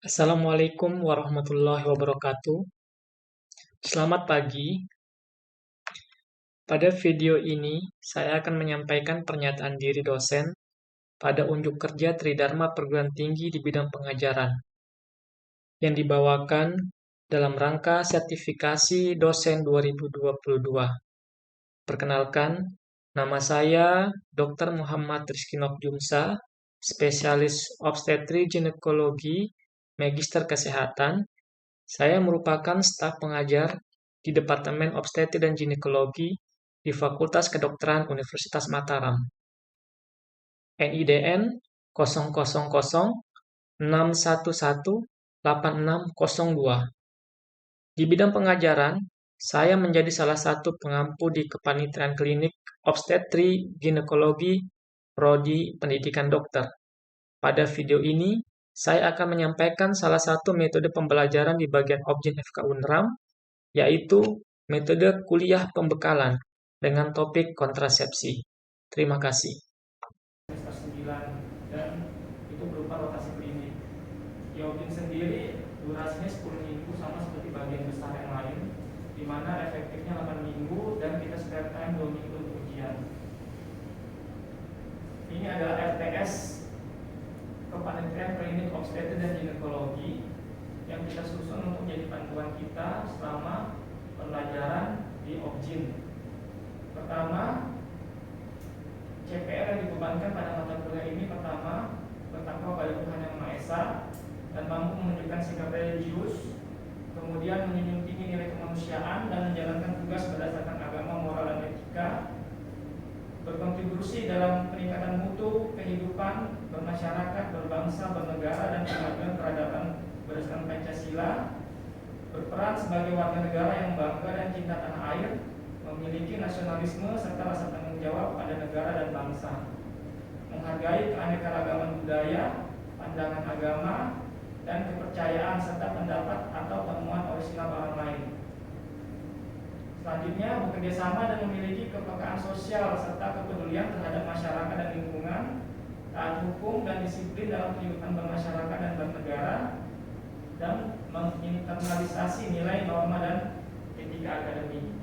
Assalamualaikum warahmatullahi wabarakatuh. Selamat pagi. Pada video ini, saya akan menyampaikan pernyataan diri dosen pada unjuk kerja Tridharma Perguruan Tinggi di bidang pengajaran yang dibawakan dalam rangka sertifikasi dosen 2022. Perkenalkan, nama saya Dr. Muhammad Rizky Nokjumsa, spesialis obstetri ginekologi, magister kesehatan. Saya merupakan staf pengajar di Departemen Obstetri dan Ginekologi di Fakultas Kedokteran Universitas Mataram. NIDN 00061186602. Di bidang pengajaran, saya menjadi salah satu pengampu di Kepanitiaan Klinik Obstetri Ginekologi Prodi Pendidikan Dokter. Pada video ini, saya akan menyampaikan salah satu metode pembelajaran di bagian Objin FK Unram, yaitu metode kuliah pembekalan dengan topik kontrasepsi. Terima kasih. Semester 9 dan itu berupa rotasi klinik. Di Objin sendiri durasinya 10 minggu sama seperti bagian besar yang lain, di mana efektifnya 8 minggu dan kita spare time 2 minggu untuk ujian. Ini adalah RTS Kepanitiaan Klinik Obstetri dan Ginekologi yang kita susun untuk menjadi panduan kita selama pembelajaran di Objin. Pertama, CPR yang dibebankan pada mata kuliah ini pertama, bertakwa pada Tuhan Yang Maha Esa dan mampu menunjukkan sikap religius, kemudian menjunjung tinggi nilai kemanusiaan dan menjalankan tugas berdasarkan agama, moral, dan etika, berkontribusi dalam peningkatan mutu kehidupan bermasyarakat, berbangsa, bernegara, dan pengabdian peradaban berdasarkan Pancasila, berperan sebagai warga negara yang bangga dan cinta tanah air, memiliki nasionalisme serta rasa tanggung jawab pada negara dan bangsa, menghargai keanekaragaman budaya, pandangan agama, dan kepercayaan serta pendapat atau temuan orisinal orang lain. Selanjutnya, bekerjasama dan memiliki kepekaan sosial serta kepedulian terhadap masyarakat dan lingkungan, taat hukum dan disiplin dalam kehidupan bermasyarakat dan bernegara, dan menginternalisasi nilai, norma, dan etika akademik.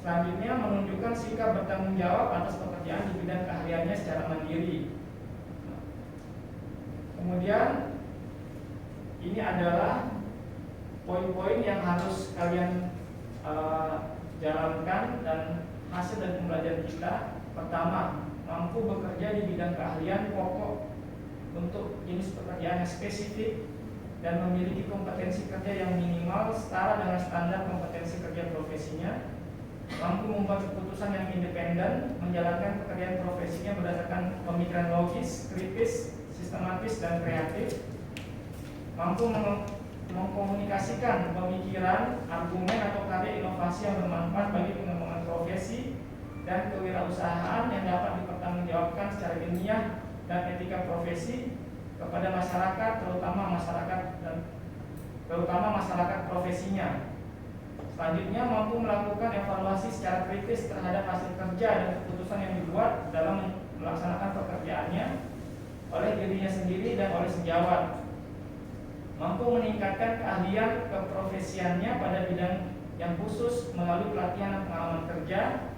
Selanjutnya, menunjukkan sikap bertanggung jawab atas pekerjaan di bidang keahliannya secara mandiri. Kemudian, ini adalah poin-poin yang harus kalian jalankan dan hasil dari pembelajaran kita. Pertama, mampu bekerja di bidang keahlian pokok untuk jenis pekerjaan yang spesifik dan memiliki kompetensi kerja yang minimal setara dengan standar kompetensi kerja profesinya. Mampu membuat keputusan yang independen, menjalankan pekerjaan profesinya berdasarkan pemikiran logis, kritis, sistematis, dan kreatif. Mampu mengkomunikasikan pemikiran, argumen, atau karya inovasi yang bermanfaat bagi pengembangan profesi dan kewirausahaan yang dapat dipertanggungjawabkan secara ilmiah dan etika profesi kepada masyarakat, terutama masyarakat profesinya. Selanjutnya, mampu melakukan evaluasi secara kritis terhadap hasil kerja dan keputusan yang dibuat dalam melaksanakan pekerjaannya oleh dirinya sendiri dan oleh sejawat. Mampu meningkatkan keahlian keprofesiannya pada bidang yang khusus melalui pelatihan dan pengalaman kerja.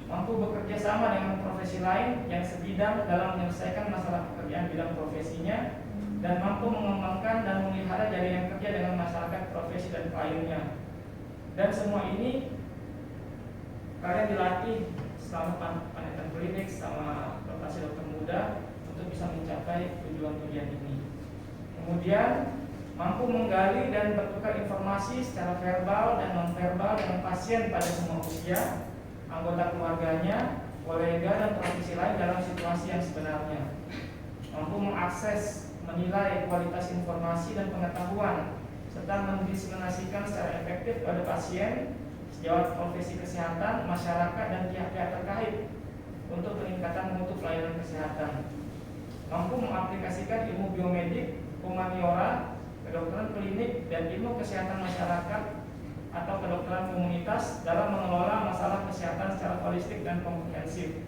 Mampu bekerja sama dengan profesi lain yang sebidang dalam menyelesaikan masalah pekerjaan bidang profesinya, dan mampu mengembangkan dan memelihara jaringan kerja dengan masyarakat, profesi, dan kliennya. Dan semua ini kalian dilatih selama pendidikan klinik, selama rotasi dokter muda untuk bisa mencapai tujuan-tujuan ini. Kemudian, mampu menggali dan bertukar informasi secara verbal dan nonverbal dengan pasien pada semua usia, anggota keluarganya, kolega, dan praktisi lain dalam situasi yang sebenarnya. Mampu mengakses, menilai kualitas informasi dan pengetahuan, serta mendiseminasikan secara efektif pada pasien, sejawat profesi kesehatan, masyarakat, dan pihak-pihak terkait untuk peningkatan mutu pelayanan kesehatan. Mampu mengaplikasikan ilmu biomedik, humaniora, kedokteran klinik, dan ilmu kesehatan masyarakat atau kedokteran komunitas dalam mengelola masalah kesehatan secara holistik dan komprehensif.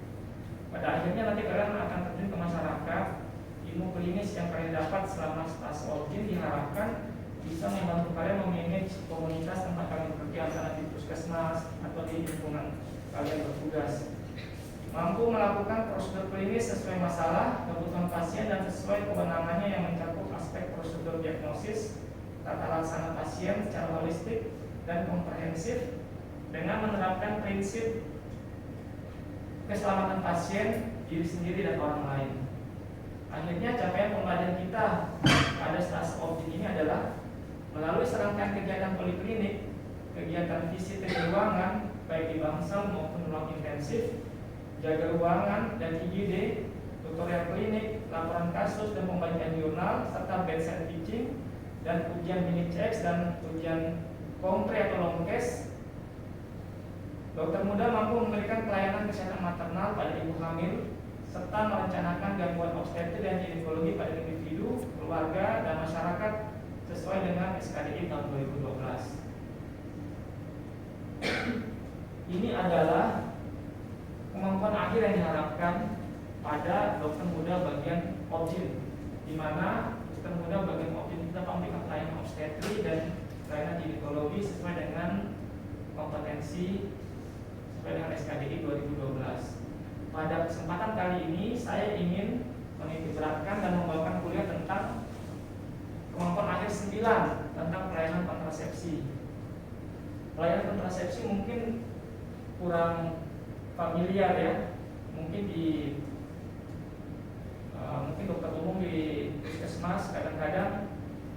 Pada akhirnya nanti kalian akan terjun ke masyarakat. Ilmu klinis yang kalian selama stase objin diharapkan bisa membantu kalian memanage komunitas tempat kalian bekerja, antara di puskesmas atau di lingkungan kalian bertugas. Mampu melakukan prosedur klinis sesuai masalah, kebutuhan pasien, dan sesuai kewenangannya yang mencakup aspek prosedur diagnosis, tata laksana pasien secara holistik dan komprehensif dengan menerapkan prinsip keselamatan pasien, diri sendiri, dan orang lain. Akhirnya capaian pembelajaran kita pada stase objin ini adalah melalui serangkaian kegiatan poliklinik, kegiatan visit di ruangan baik di bangsal maupun ruang intensif, jaga ruangan dan IGD, tutorial klinik, laporan kasus dan pembagian jurnal, serta bedside teaching dan ujian mini checks dan ujian kompre atau long case. Dokter muda mampu memberikan pelayanan kesehatan maternal pada ibu hamil serta merencanakan gangguan obstetrik dan ginekologi pada individu, keluarga, dan masyarakat sesuai dengan SKDI tahun 2012. Ini adalah kemampuan akhir yang diharapkan pada dokter muda bagian objin, di mana dokter muda bagian objin kita memberikan pelayanan obstetrik dan pelayanan ginekologi sesuai dengan kompetensi sesuai dengan SKDI 2012. Pada kesempatan kali ini saya ingin menitikberatkan dan membawakan kuliah tentang kemampuan akhir 9 tentang pelayanan kontrasepsi. Pelayanan kontrasepsi mungkin kurang familiar ya, mungkin dokter umum di puskesmas kadang-kadang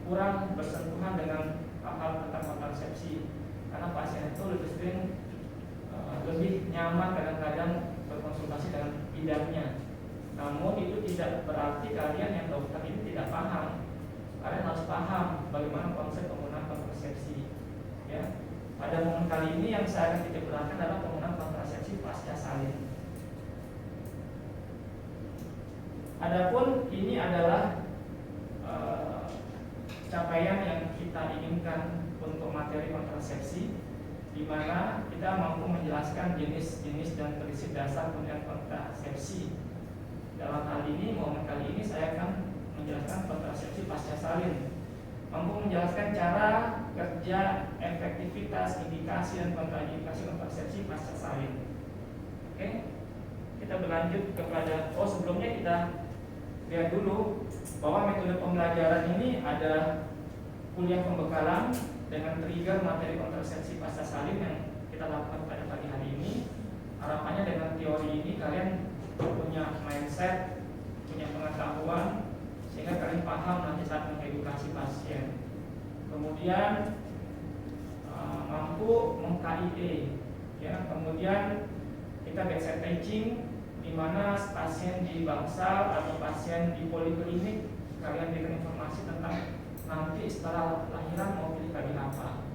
kurang bersentuhan dengan hal tentang kontrasepsi karena pasien itu lebih sering lebih nyaman kadang-kadang berkonsultasi dengan bidannya. Namun itu tidak berarti kalian yang dokter ini tidak paham. Kalian harus paham bagaimana konsep penggunaan kontrasepsi. Ya. Pada momen kali ini yang saya akan titik beratkan adalah penggunaan kontrasepsi pasca salin. Adapun ini adalah capaian yang kita inginkan untuk materi kontrasepsi, di mana kita mampu menjelaskan jenis-jenis dan prinsip dasar penggunaan kontrasepsi. Dalam hal ini, momen kali ini saya akan menjelaskan kontrasepsi pasca salin, mampu menjelaskan cara kerja, efektivitas, indikasi, dan kontraindikasi kontrasepsi pasca salin. Oke, kita berlanjut kepada sebelumnya kita lihat dulu bahwa metode pembelajaran ini ada kuliah pembekalan dengan trigger materi kontrasepsi pasca salin yang kita lakukan pada pagi hari ini. Harapannya dengan teori ini kalian punya mindset, punya pengetahuan, sehingga kalian paham nanti saat mengedukasi pasien. Kemudian mampu meng-KIE, ya. Kemudian kita bedside teaching, di mana pasien di bangsal atau pasien di poliklinik kalian berikan informasi tentang nanti setelah lahiran mau pilih tadi apa.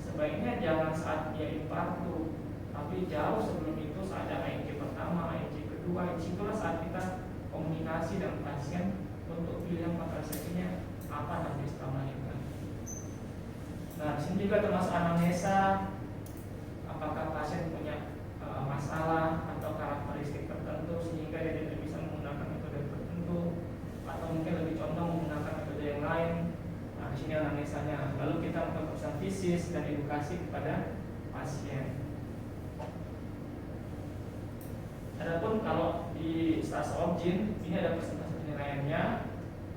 Sebaiknya jangan saat dia infartu, tapi jauh sebelum itu saat ada AEG pertama, AEG kedua. Disitulah saat kita komunikasi dengan pasien untuk pilihan kontrasepsinya apa nanti setelah melahirkan. Nah, di sini juga termasuk anamnesa, apakah pasien punya masalah atau karakteristik tertentu sehingga dia tidak bisa menggunakan metode tertentu, atau mungkin lebih condong menggunakan metode yang lain. Nah, di sini anamnesanya. Lalu kita melakukan pemeriksaan fisis dan edukasi kepada pasien. Adapun kalau di stase objin ini ada persentase penilaiannya,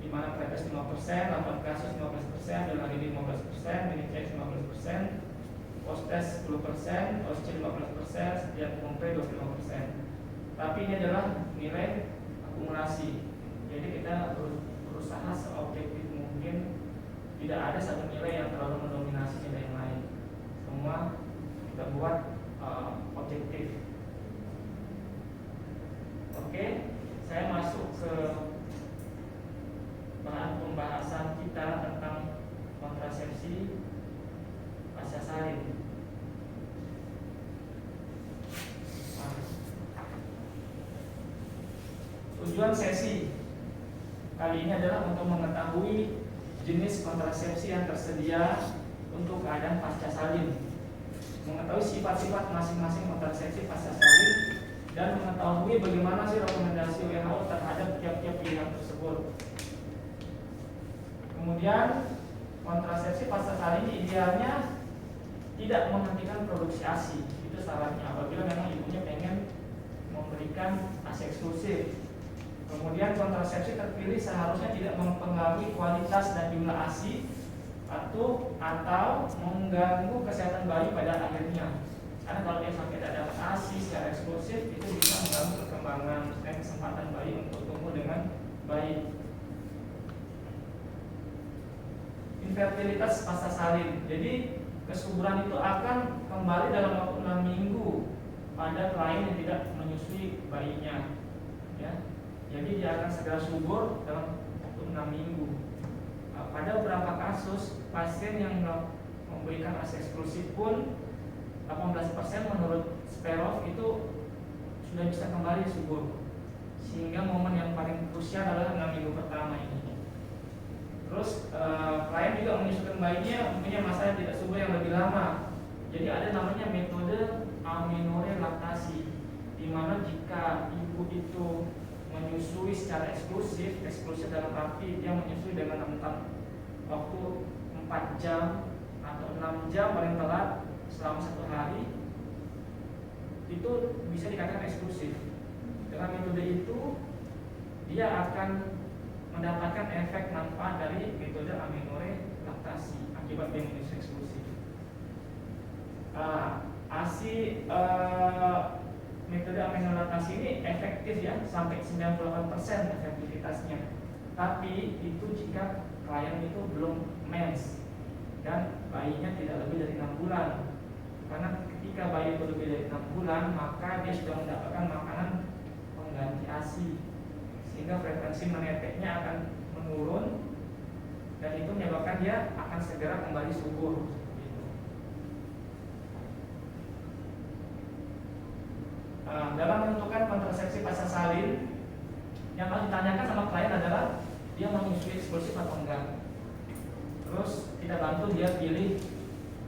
di mana pretes 5%, laporan kasus 15%, jurnal ini 15%, mini cek 15%, post test 10%, post C 15%, setiap kompre 25%. Tapi ini adalah nilai akumulasi. Jadi kita berusaha seobjektif mungkin, tidak ada satu nilai yang terlalu mendominasi nilai yang lain. Semua kita buat objektif. Oke, saya masuk ke bahan pembahasan kita tentang kontrasepsi pasca salin. Tujuan sesi kali ini adalah untuk mengetahui jenis kontrasepsi yang tersedia untuk keadaan pasca salin, mengetahui sifat-sifat masing-masing kontrasepsi pasca salin, dan mengetahui bagaimana sih rekomendasi WHO terhadap tiap-tiap pilihan tersebut. Kemudian kontrasepsi pasca salin idealnya tidak menghentikan produksi ASI. Itu sarannya apabila memang ibunya pengen memberikan ASI eksklusif. Kemudian kontrasepsi terpilih seharusnya tidak mempengaruhi kualitas dan jumlah ASI atau mengganggu kesehatan bayi pada akhirnya. Karena kalau dia sampai tidak dapat ASI secara eksklusif, itu bisa mengganggu perkembangan dan kesempatan bayi untuk tumbuh dengan baik. Infertilitas pasca salin. Jadi kesuburan itu akan kembali dalam waktu 6 minggu pada klien yang tidak menyusui bayinya. Ya. Jadi dia akan segera subur dalam waktu 6 minggu. Pada beberapa kasus pasien yang memberikan ASI eksklusif pun 18% menurut Sperov itu sudah bisa kembali subur. Sehingga momen yang paling krusial adalah 6 minggu pertama ini. Terus klien juga menyusukan bayinya punya masa tidak subur yang lebih lama. Jadi ada namanya metode amenorrhea laktasi, di mana jika ibu itu menyusui secara eksklusif dalam arti dia menyusui dengan rentang waktu 4 jam atau 6 jam paling telat selama 1 hari, itu bisa dikatakan eksklusif. Dengan metode itu dia akan mendapatkan efek manfaat dari metode amenorrhea laktasi akibat dia menyusui eksklusif. ASI metode amenorrhea laktasi ini efektif ya, sampai 98% efektivitasnya. Tapi itu jika klien itu belum mens dan bayinya tidak lebih dari 6 bulan. Karena ketika bayi itu lebih dari 6 bulan, maka dia sudah mendapatkan makanan pengganti ASI, sehingga frekuensi meneteknya akan menurun, dan itu menyebabkan dia akan segera kembali subur. Dalam menentukan kontrasepsi pasca salin, yang harus ditanyakan sama klien adalah dia menyusui eksklusif atau enggak. Terus kita bantu dia pilih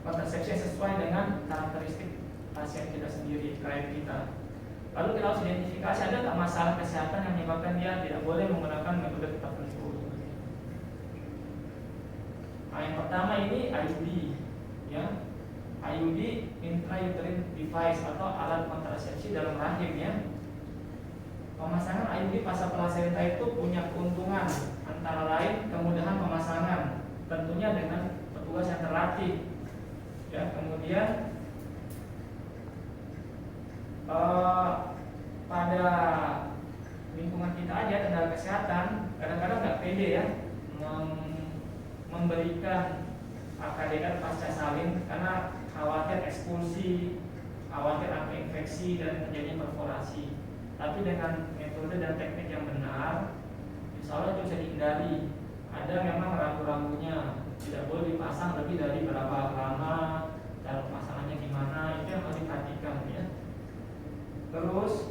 kontrasepsi yang sesuai dengan karakteristik pasien kita sendiri, klien kita. Lalu kita harus identifikasi ada nggak masalah kesehatan yang menyebabkan dia tidak boleh menggunakan metode tertentu. Yang pertama ini IUD, ya. IUD, intrauterine device atau alat kontrasepsi dalam rahim, ya. Pemasangan IUD pasca plasenta itu punya keuntungan, antara lain kemudahan pemasangan, tentunya dengan petugas yang terlatih. Ya, kemudian pada lingkungan kita aja, tenaga kesehatan kadang-kadang nggak pede ya memberikan KDR pasca salin karena khawatir ekspulsi, khawatir angka infeksi dan terjadinya perforasi. Tapi dengan metode dan teknik yang benar, insya Allah itu bisa dihindari. Ada memang ragu-ragunya, tidak boleh dipasang lebih dari berapa lama, cara pemasangannya gimana, itu yang harus diperhatikan, ya. Terus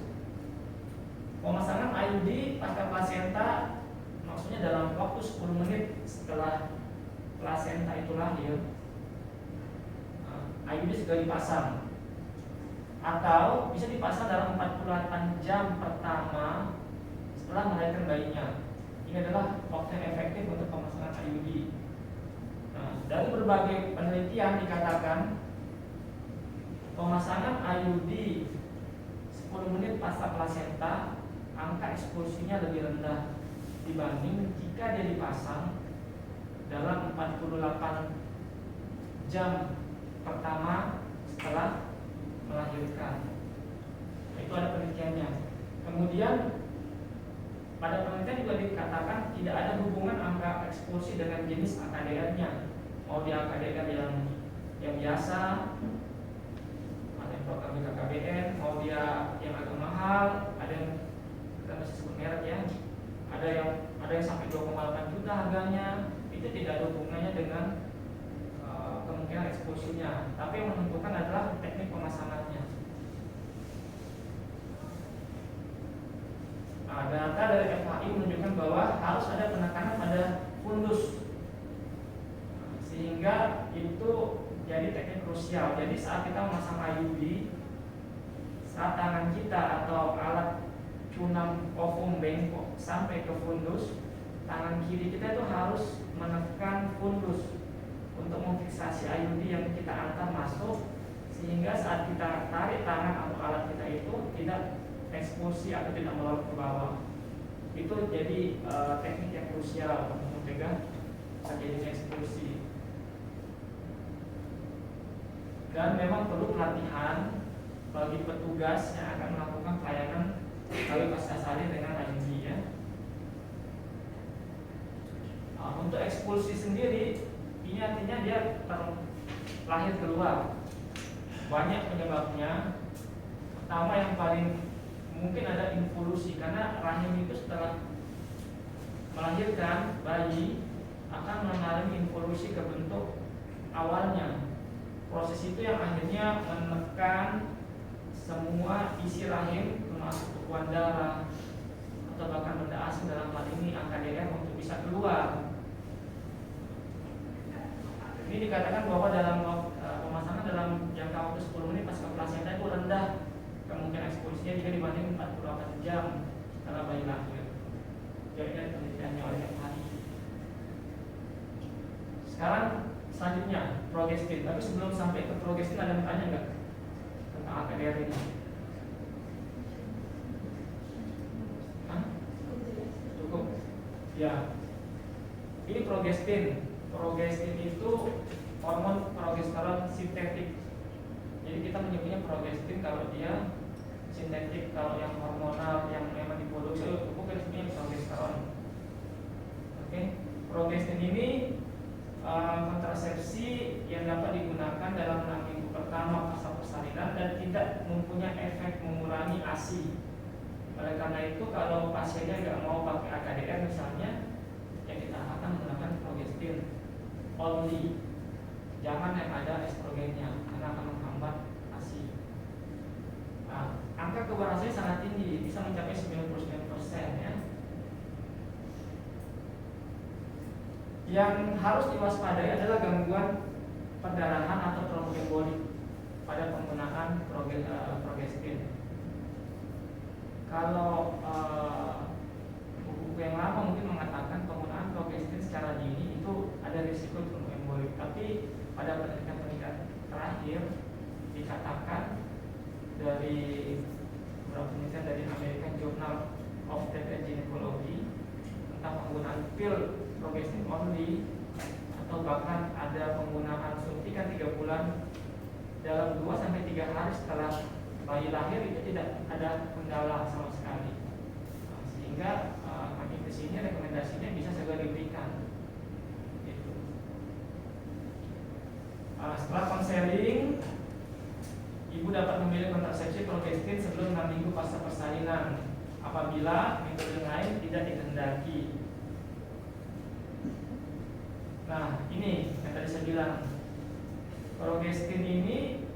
pemasangan IUD pasca plasenta maksudnya dalam waktu 10 menit setelah plasenta itu lahir, IUD segera dipasang, atau bisa dipasang dalam 48 jam pertama setelah melahirkan bayinya. Ini adalah waktu yang efektif untuk pemasangan IUD. Dari berbagai penelitian dikatakan pemasangan IUD 10 menit pasca plasenta, angka ekspulsinya lebih rendah dibanding jika dia dipasang dalam 48 jam pertama setelah melahirkan. Itu ada penelitiannya. Kemudian pada penelitian juga dikatakan tidak ada hubungan angka ekspulsi dengan jenis AKDR-nya. Mau dia AKDR yang biasa, ada yang program KKBN, mau dia yang agak mahal, ada yang kita masih sebut merek ya, ada yang sampai 2,8 juta harganya. Itu tidak ada hubungannya dengan kemungkinan ekspulsinya, tapi yang menentukan adalah teknik pemasangannya. Data dari FHI menunjukkan bahwa harus ada penekanan pada fundus, sehingga itu jadi teknik krusial. Jadi saat kita memasang IUD, saat tangan kita atau alat cunang ovum bengkok sampai ke fundus, tangan kiri kita itu harus menekan fundus untuk memfiksasi IUD yang kita antar masuk, sehingga saat kita tarik tangan atau alat kita itu tidak eksplosi atau tidak melorot ke bawah. Itu jadi teknik yang krusial untuk mencegah terjadinya eksplosi. Dan memang perlu pelatihan bagi petugas yang akan melakukan pelayanan kawin pasca salin dengan IUD ya. Untuk ekspulsi sendiri, ini artinya dia lahir keluar. Banyak penyebabnya. Pertama yang paling mungkin ada involusi, karena rahim itu setelah melahirkan bayi akan mengalami involusi ke bentuk awalnya. Proses itu yang akhirnya menekan semua isi rahim, termasuk bekuan darah atau bahkan benda asing, dalam hal ini AKDR, untuk bisa keluar. Ini dikatakan bahwa dalam pemasangan dalam jangka waktu 10 menit pasca plasenta itu rendah kemungkinan ekspulsinya jika dibanding 48 jam setelah bayi lahir. Jadi penelitiannya oleh MHI. Sekarang selanjutnya progestin. Tapi sebelum sampai ke progestin, ada yang tanya nggak tentang AKDR ini? Hah? Cukup? Ya. Ini progestin. Progestin itu hormon progesteron sintetik. Jadi kita menyebutnya progestin kalau dia sintetik. Kalau yang hormonal yang memang diproduksi oleh tubuh kita sebutnya progesteron. Oke. Progestin ini kontrasepsi yang dapat digunakan dalam 6 minggu pertama pasca persalinan dan tidak mempunyai efek mengurangi ASI. Oleh karena itu, kalau pasiennya nggak mau pakai AKDR misalnya, yang kita akan menggunakan progestin only, jangan yang ada estrogennya karena akan menghambat ASI. Angka keberhasilan sangat tinggi, bisa mencapai 99% ya. Yang harus diwaspadai adalah gangguan perdarahan atau tromboembolik pada penggunaan progestin. Kalau buku yang lama mungkin mengatakan penggunaan progestin secara dini itu ada risiko tromboembolik, tapi pada penelitian terakhir dikatakan dari beberapa penelitian dari American Journal of Gynecology tentang penggunaan pil progestin only atau bahkan ada penggunaan suntikan 3 bulan dalam 2-3 hari setelah bayi lahir itu tidak ada kendala sama sekali. Sehingga kami kesini rekomendasinya bisa segera diberikan. Gitu. Setelah konseling, ibu dapat memilih kontrasepsi progestin sebelum 6 minggu pasca persalinan apabila metode lain tidak dikehendaki. Nah, ini yang tadi saya bilang, progestin ini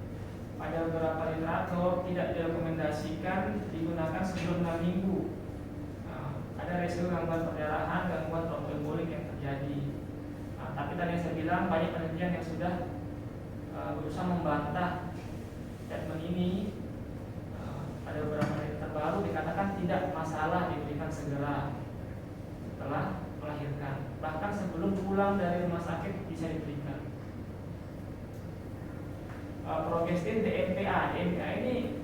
pada beberapa literatur tidak direkomendasikan digunakan sebelum 6 minggu. Ada resiko gangguan perdarahan, gangguan tromboembolik yang terjadi. Tapi tadi yang saya bilang, banyak penelitian yang sudah berusaha membantah statement ini. Ada beberapa penelitian terbaru dikatakan tidak masalah diberikan segera setelah melahirkan, bahkan sebelum pulang dari rumah sakit bisa diberikan. Progestin DMPA ini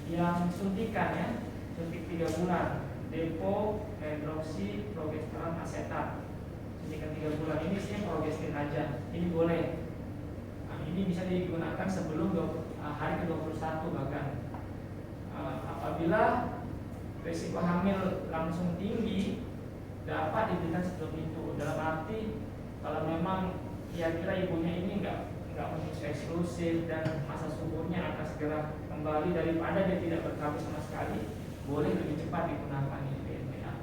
yang suntikan ya, suntik 3 bulan, depo hidroksi progesteron asetat, suntikan 3 bulan. Ini isinya progestin aja, ini boleh. Ini bisa digunakan sebelum hari ke-21 bahkan. Apabila risiko hamil langsung tinggi, dapat diberikan sebelum itu. Dalam arti kalau memang kira-kira ibunya ini enggak menyusu eksklusif dan masa subuhnya akan segera kembali daripada dia tidak berkabut sama sekali, boleh lebih cepat digunakan ini DMPA.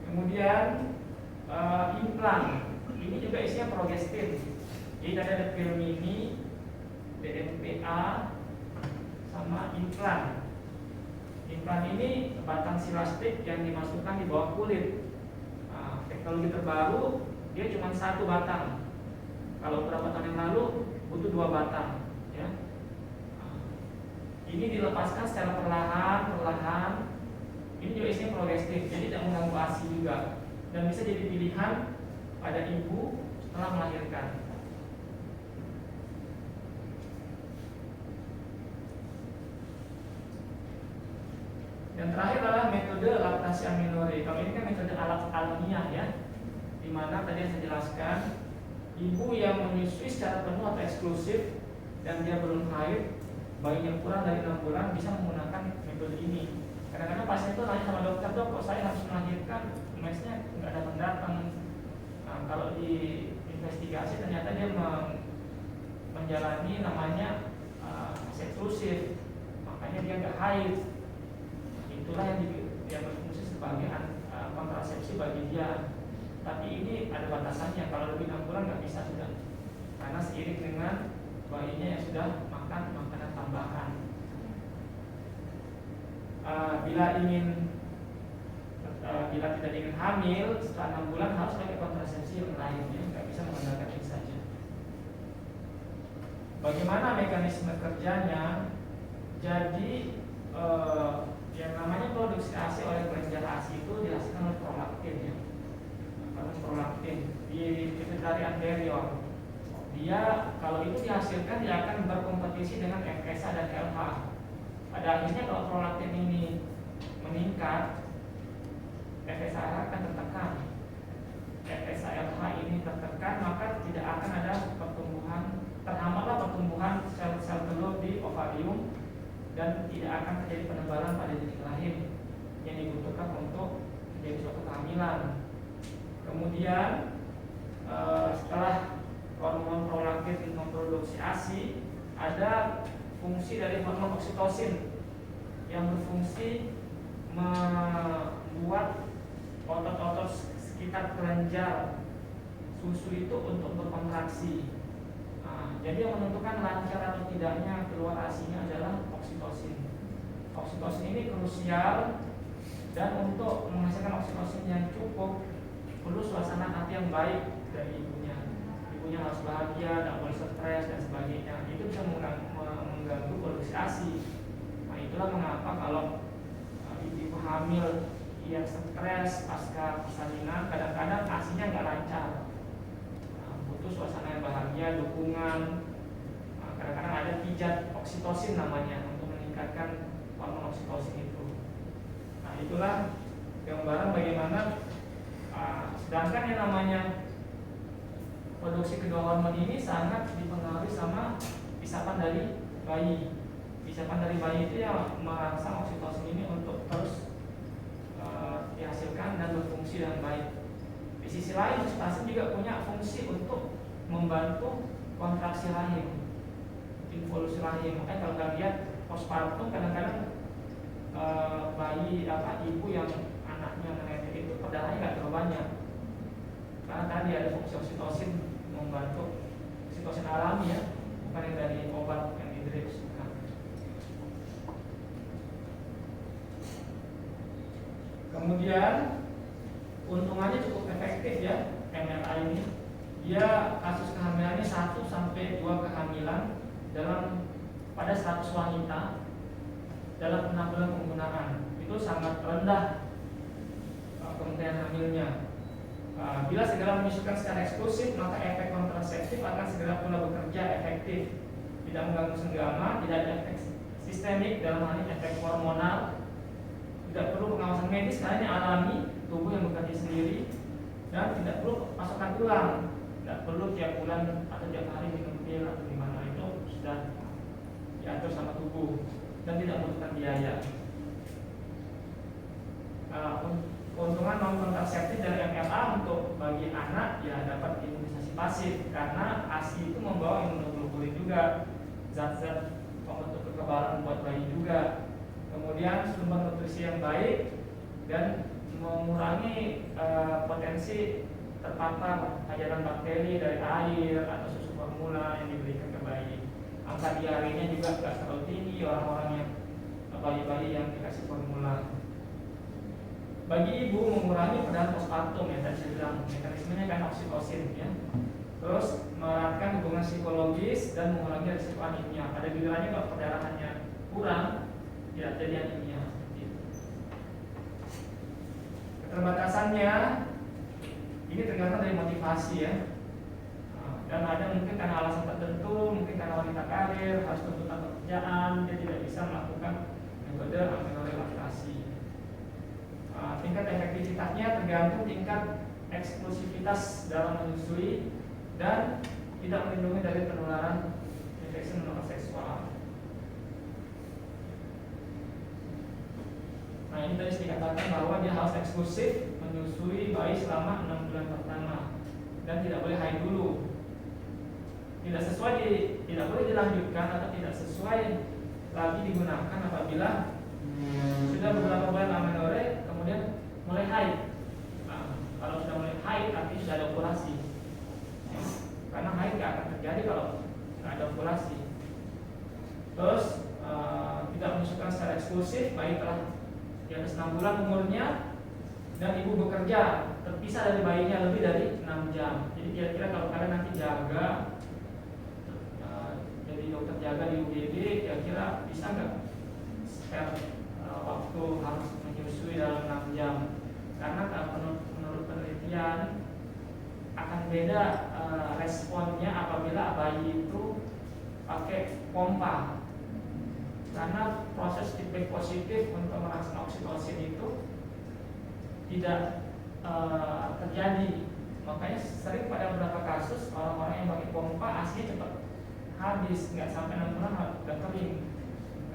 Kemudian implan, ini juga isinya progestin. Jadi ada pil mini, DMPA, sama implan. Implan ini batang silastik yang dimasukkan di bawah kulit. Teknologi terbaru dia cuma 1 batang. Kalau beberapa tahun yang lalu butuh 2 batang. Ya. Ini dilepaskan secara perlahan Ini juga isinya progestin, jadi tidak mengganggu ASI juga, dan bisa jadi pilihan pada ibu setelah melahirkan. Yang terakhir adalah metode laktasi aminore. Kalau ini kan metode alamiah ya, dimana tadi saya jelaskan ibu yang menyusui secara penuh atau eksklusif dan dia belum haid, bayi yang kurang dari 6 bulan bisa menggunakan metode ini. Kadang-kadang pasien itu nanya sama dokter, dok kok saya harus melahirkan, mesnya nggak datang-datang. Nah, kalau di investigasi ternyata dia menjalani namanya eksklusif, makanya dia nggak haid. Itulah yang berfungsi sebagai kontrasepsi bagi dia. Tapi ini ada batasannya, kalau lebih 6 bulan nggak bisa sudah, karena seiring dengan bayinya yang sudah makan makanan tambahan. Bila tidak ingin hamil setelah 6 bulan harus pakai kontrasepsi yang lain, ya nggak bisa menggunakan ini saja. Bagaimana mekanisme kerjanya? Jadi yang namanya produksi ASI oleh kelenjar ASI itu dihasilkan oleh prolaktin ya. Kalau prolaktin di pituitari anterior, dia kalau itu dihasilkan dia akan berkompetisi dengan FSH dan LH. Pada akhirnya kalau prolaktin ini meningkat, FSH akan tertekan. FSH LH ini tertekan, maka tidak akan ada pertumbuhan, terhambatlah pertumbuhan sel-sel telur di ovarium, dan tidak akan terjadi penebalan pada titik rahim yang dibutuhkan untuk menjadi suatu kehamilan. Kemudian setelah hormon prolaktin memproduksi ASI, ada fungsi dari hormon oksitosin yang berfungsi membuat otot-otot sekitar kelenjar susu itu untuk berkontraksi. Jadi yang menentukan lancar atau tidaknya keluar ASI-nya adalah oksitosin. Oksitosin ini krusial, dan untuk menghasilkan oksitosin yang cukup perlu suasana hati yang baik dari ibunya. Ibunya harus bahagia, tidak boleh stres dan sebagainya. Itu bisa mengganggu produksi ASI. Nah, itulah mengapa kalau ibu hamil yang stres pasca persalinan kadang-kadang ASI-nya nggak lancar. Butuh suasana yang bahagia, dukungan. Kadang-kadang ada pijat oksitosin namanya untuk meningkatkan hormon oksitosin itu. Nah, itulah gambaran bagaimana sedangkan yang namanya produksi kedua hormon ini sangat dipengaruhi sama isapan dari bayi. Isapan dari bayi itu yang merangsang oksitosin ini untuk terus dihasilkan dan berfungsi dengan baik. Di sisi lain, oksitosin juga punya fungsi untuk membantu kontraksi rahim, involusi rahim. Makanya kalau kita lihat postpartum kadang-kadang bayi ibu yang anaknya menetes itu perdarahannya nggak terlalu banyak, karena tadi ada fungsi oksitosin membantu, oksitosin alami ya, bukan yang dari obat yang di-drip. Kemudian keuntungannya cukup efektif ya, MRA ini. Dia kasus kehamilannya 1 sampai 2 kehamilan pada 100 wanita dalam 6 bulan penggunaan. Itu sangat rendah kemungkinan hamilnya. Bila segera menyusukan secara eksklusif, maka efek kontraseptif akan segera pula bekerja efektif, tidak mengganggu senggama, tidak ada efek sistemik dalam hal ini efek hormonal, tidak perlu pengawasan medis karena ini alami, tubuh yang bekerja sendiri, dan tidak perlu pasokan tulang, tidak perlu tiap bulan atau tiap hari minum pil atau gimana, itu sudah diatur sama tubuh dan tidak membutuhkan biaya. Keuntungan non kontraseptif dari MRA untuk bagi anak ya dapat imunisasi pasif, karena ASI itu membawa imunoglobulin juga, zat-zat pembentuk kekebalan buat bayi juga. Kemudian sumber nutrisi yang baik dan mengurangi potensi terpapar ajaran bakteri dari air atau susu formula yang diberikan ke bayi. Angka diarenya juga tidak terlalu tinggi orang-orang yang bayi-bayi yang dikasih formula. Bagi ibu mengurangi perdarahan postpartum ya, tadi saya bilang mekanismenya kan oksitosin ya. Terus meratkan hubungan psikologis dan mengurangi risiko anemia. Pada gilirannya kalau perdarahannya kurang, ya jadi anemia. Keterbatasannya ini tergantung dari motivasi ya. Dan ada mungkin karena alasan tertentu, mungkin karena wanita karir, harus tuntutan pekerjaan, dia tidak bisa melakukan metode amenorrhea laktasi. Tingkat efektivitasnya tergantung tingkat eksklusivitas dalam menyusui dan tidak melindungi dari penularan infeksi menular seksual. Nah, ini tadi saya katakan bahwa dia harus eksklusif menyusui bayi selama 6 bulan pertama dan tidak boleh haid dulu. Tidak boleh dilanjutkan atau tidak sesuai lagi digunakan apabila sudah beberapa bulan amenorrhea kemudian mulai haid. Nah, kalau sudah mulai haid artinya sudah ada ovulasi. Karena haid tidak akan terjadi kalau tidak ada ovulasi. Terus tidak menyusukan secara eksklusif, bayi telah di atas 6 bulan umurnya dan ibu bekerja terpisah dari bayinya lebih dari 6 jam. Jadi kira-kira kalau kalian nanti jaga, jadi dokter jaga di UGD, kira-kira bisa nggak spare waktu harus menyusui dalam 6 jam? Karena menurut penelitian akan beda responnya apabila bayi itu pakai pompa. Karena proses feedback positif untuk merangsang oksitosin itu tidak terjadi. Makanya sering pada beberapa kasus orang-orang yang pakai pompa aslinya cepat habis, nggak sampai 6 bulan udah kering.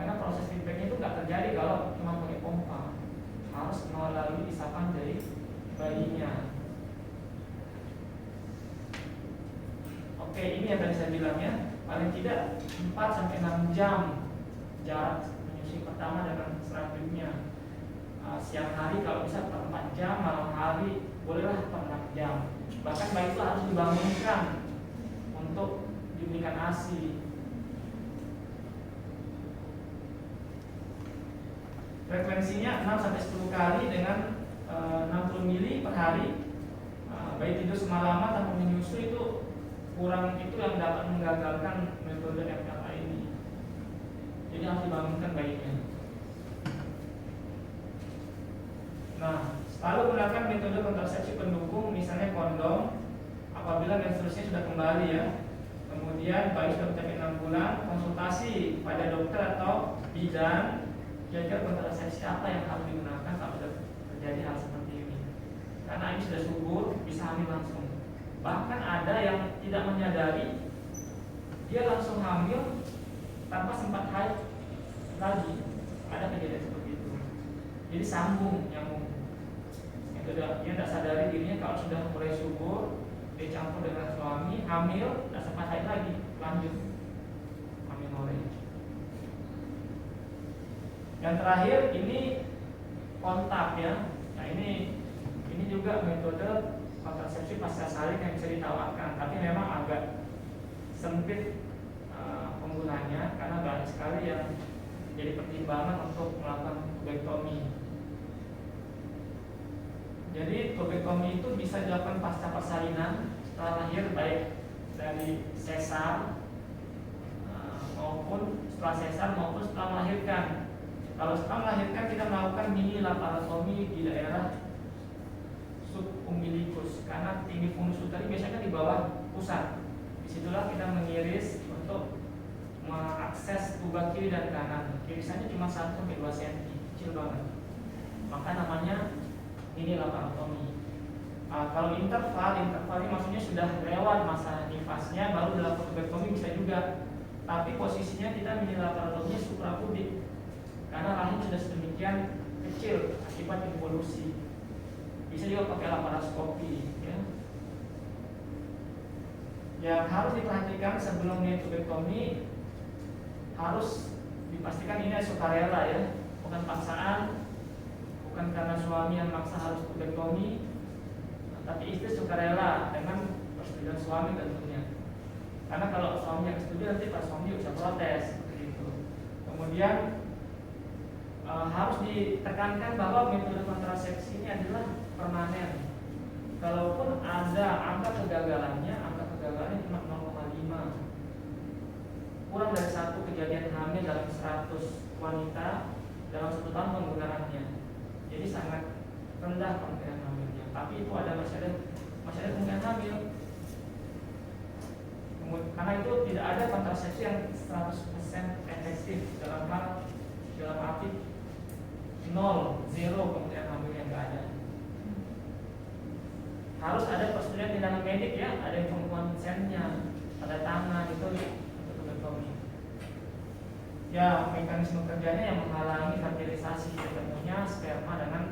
Karena proses feedbacknya itu nggak terjadi kalau cuma pakai pompa, harus melalui isapan dari bayinya. Oke, ini yang tadi saya bilang ya, paling tidak 4-6 jam jarak menyusui pertama dengan selanjutnya. Siang hari kalau bisa per 4 jam, malam hari bolehlah per 6 jam. Bahkan bayi itu harus dibangunkan untuk diberikan ASI. Frekuensinya 6-10 kali dengan 60 mili per hari. Bayi tidur semalaman tanpa menyusui itu kurang, itu yang dapat menggagalkan metode FLA ini. Jadi harus dibangunkan bayinya. Nah, selalu gunakan metode kontrasepsi pendukung, misalnya kondom, apabila menstruasinya sudah kembali ya. Kemudian bayi sudah mencapai 6 bulan, konsultasi pada dokter atau bidan, kira-kira kontrasepsi apa yang harus digunakan apabila terjadi hal seperti ini. Karena ini sudah subur, bisa hamil langsung. Bahkan ada yang tidak menyadari, dia langsung hamil tanpa sempat haid lagi. Ada kejadian seperti itu. Jadi nyambung. Itu dia tidak sadari dirinya kalau sudah mulai subur, dia campur dengan suami, hamil, tidak sempat haid lagi, lanjut amenorrhea. Yang terakhir ini kontak ya. Nah ini juga metode kontrasepsi pasca salin yang bisa ditawarkan, tapi memang agak sempit penggunanya karena banyak sekali yang jadi pertimbangan untuk melakukan tubektomi. Jadi tubektomi itu bisa dilakukan pasca persalinan setelah lahir, baik dari sesar maupun setelah sesar maupun setelah melahirkan. Kalau setelah melahirkan kita melakukan mini laparotomi di daerah subumbilikus karena tinggi fundus uteri biasanya di bawah pusat. Disitulah kita mengiris untuk mengakses tuba kiri dan kanan. Irisannya cuma 1-2 cm, kecil banget. Maka namanya mini laparotomi. Kalau interval ini maksudnya sudah lewat masa nifasnya, baru dilakukan tubektomi bisa juga. Tapi posisinya kita mini laparotominya suprapubic karena rahim sudah sedemikian kecil akibat involusi. Bisa juga pakai laparoskopi ya. Yang harus diperhatikan sebelum tubektomi harus dipastikan ini sukarela ya, bukan paksaan, bukan karena suami yang maksa harus tubektomi, tapi istri sukarela dengan persetujuan suami tentunya. Karena kalau suami yang setuju nanti pas suami bisa protes begitu. Kemudian harus ditekankan bahwa metode kontrasepsi ini adalah permanen. Kalaupun ada angka kegagalannya cuma 0,5. Kurang dari 1 kejadian hamil dalam 100 wanita dalam 1 tahun penggunaannya. Jadi sangat rendah kemungkinan hamilnya, tapi itu masih ada kemungkinan hamil. Karena itu tidak ada kontrasepsi yang 100% efektif dalam arti 0 kemungkinan hamilnya nggak ada. Harus ada persetujuan tindakan medik ya, ada yang konsennya, tanda tangan itu untuk tuberkulosis. Ya, mekanisme kerjanya yang menghalangi fertilisasi ketemunya sperma dengan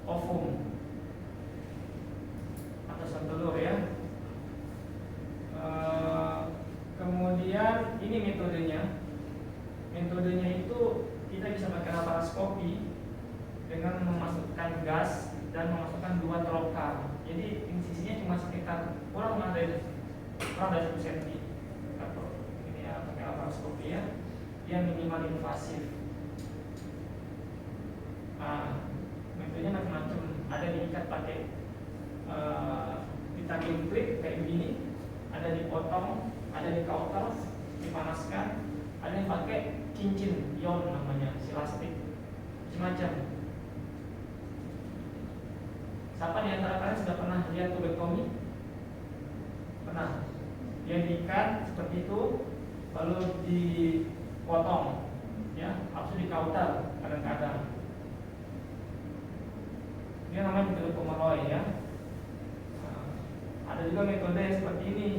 ovum atau sel telur ya. Kemudian ini metodenya. Metodenya itu kita bisa pakai laparoskopi dengan memasukkan gas dan memasukkan 2 trokar. Jadi insisinya cuma sekitar kurang dari 1 cm. Ini ya pakai laparoskopi ya. Dia minimal invasif. Metodenya macam-macam. Ada diikat pakai vitamin klip kayak begini, ada dipotong, ada di kauter, dipanaskan, ada yang pakai cincin ion namanya, silastik, macam-macam. Siapa di antara kalian sudah pernah lihat tubektomi? Pernah? Dia diikat seperti itu, lalu dipotong, ya, harus di kauter kadang-kadang. Dia namanya metode Pomeroy ya. Ada juga metode seperti ini.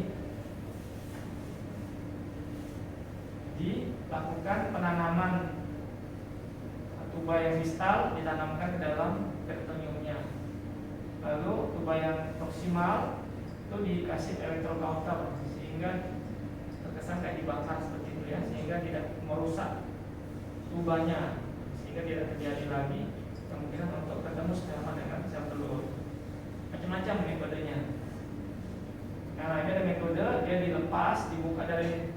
Dilakukan penanaman tuba yang distal ditanamkan ke dalam peritoneumnya. Lalu tuba yang proksimal itu dikasih elektrokauter sehingga terkesan kayak dibakar seperti itu ya, sehingga tidak merusak tubanya, sehingga tidak terjadi lagi kemungkinan untuk ketemu sperma dengan sel telur. Macam-macam metodenya. Nah, ini ada metode dia dilepas, dibuka dari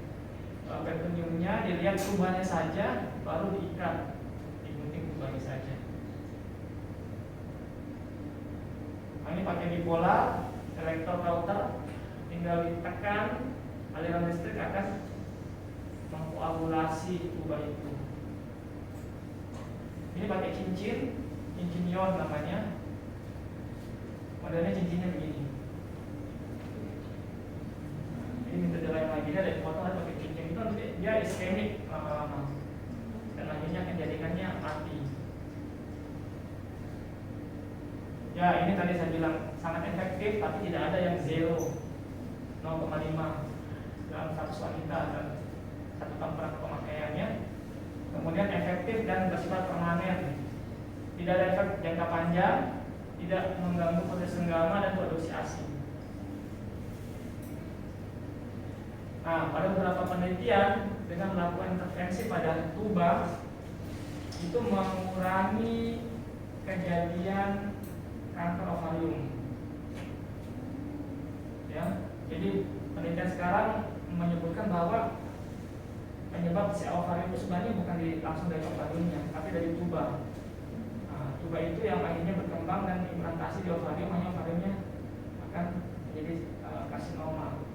peritoneumnya, dilihat tubanya saja, baru diikat, digunting tubanya saja. Nah, ini pakai bipolar, elektrokauter, tinggal ditekan, aliran listrik akan mengkoagulasi tuba itu. Ini pakai cincin ion namanya. Modelnya cincinnya begini. Ini metode lain lagi, ada dipotong dan pakai cincin itu nanti dia iskemik lama-lama, dan akhirnya akan jadikannya mati. Ya, ini tadi saya bilang sangat efektif, tapi tidak ada yang 0,5 dalam 100 wanita dan 1 tahun pemakaiannya. Kemudian efektif dan bersifat permanen, tidak ada efek jangka panjang, tidak mengganggu proses senggama dan produksi ASI. Nah, pada beberapa penelitian dengan melakukan intervensi pada tuba itu mengurangi kejadian kanker ovarium. Ya, jadi penelitian sekarang menyebutkan bahwa penyebab si ovarium itu sebenarnya bukan langsung dari ovariumnya, tapi dari tuba. Nah, tuba itu yang akhirnya berkembang dan implantasi di ovarium, hanya ovariumnya akan menjadi karsinoma.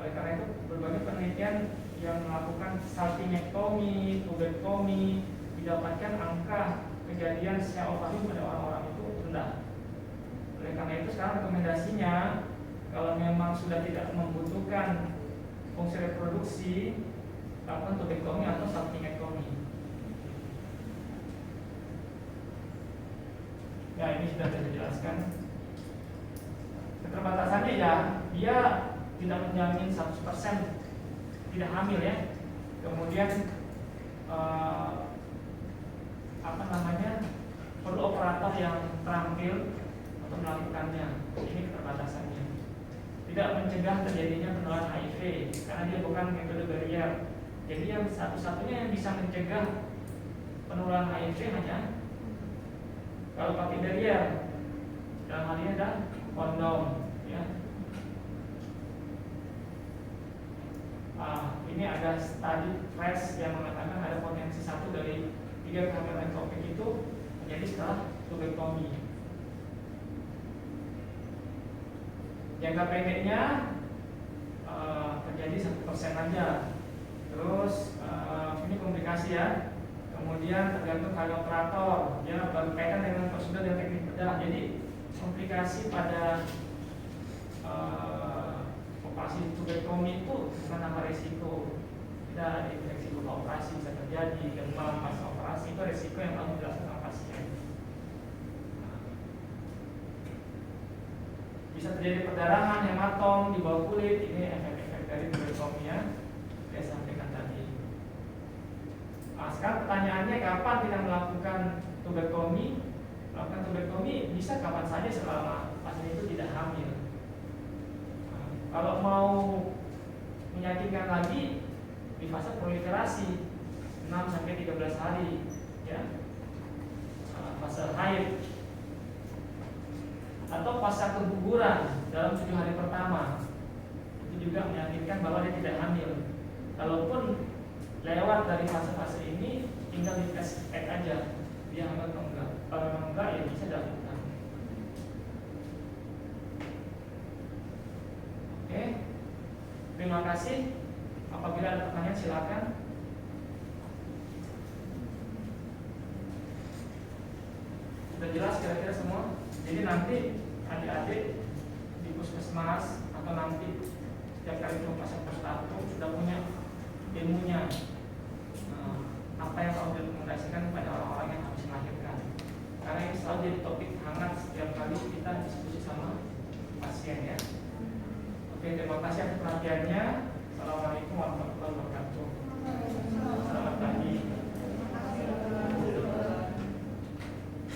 Oleh karena itu berbagai penelitian yang melakukan salpingektomi, tubektomi didapatkan angka kejadian si ovarium pada orang-orang itu rendah. Oleh karena itu sekarang rekomendasinya kalau memang sudah tidak membutuhkan fungsi reproduksi, lakukan tubektomi atau salpingektomi. Ya, ini sudah saya jelaskan. Keterbatasannya ya, dia tidak menjamin 100% tidak hamil ya. Kemudian perlu operator yang terampil untuk melakukannya. Ini keterbatasannya. Tidak mencegah terjadinya penularan HIV karena dia bukan metode barrier. Jadi yang satu-satunya yang bisa mencegah penularan HIV hanya kalau pakai barrier. Dalam hal ini adalah kondom ya. Ini ada studi fresh yang mengatakan ada potensi 1 dari 3 kehamilan ektopik itu menjadi setelah tubektomi. Jangka pendeknya terjadi 1% aja. Terus ini komplikasi ya. kemudian tergantung kali operator, ya, berkaitan dengan prosedur dan teknik bedah. Jadi komplikasi pada operasi tubektomi itu bukan tanpa resiko. Tidak ada infeksi luka operasi bisa terjadi, demam pas operasi, itu resiko yang harus dilakukan pasien. Bisa terjadi perdarahan, hematom di bawah kulit, ini efek-efek dari tubektomi yang saya sampaikan tadi. Nah, sekarang pertanyaannya, kapan kita melakukan tubektomi? Melakukan tubektomi bisa kapan saja selama pasien itu tidak hamil. Nah, kalau mau menyakitkan lagi di fase proliferasi 6-13 hari, ya, fase haid, atau fase keguguran dalam 7 hari pertama, itu juga meyakinkan bahwa dia tidak hamil. Kalaupun lewat dari fase-fase ini, tinggal di tes aja dia hamil atau enggak. Kalau memang enggak, ya bisa dilakukan. Oke, terima kasih. Apabila ada pertanyaan silakan. Sudah jelas kira-kira semua? Jadi nanti adik-adik di puskesmas atau nanti setiap kali ke pasien pustatum sudah punya ilmunya, apa yang harus direkomendasikan kepada orang-orang yang habis melahirkan. Karena ini selalu jadi topik hangat setiap kali kita diskusi sama pasien, ya. Oke, terima kasih atas perhatiannya. Assalamualaikum warahmatullahi wabarakatuh.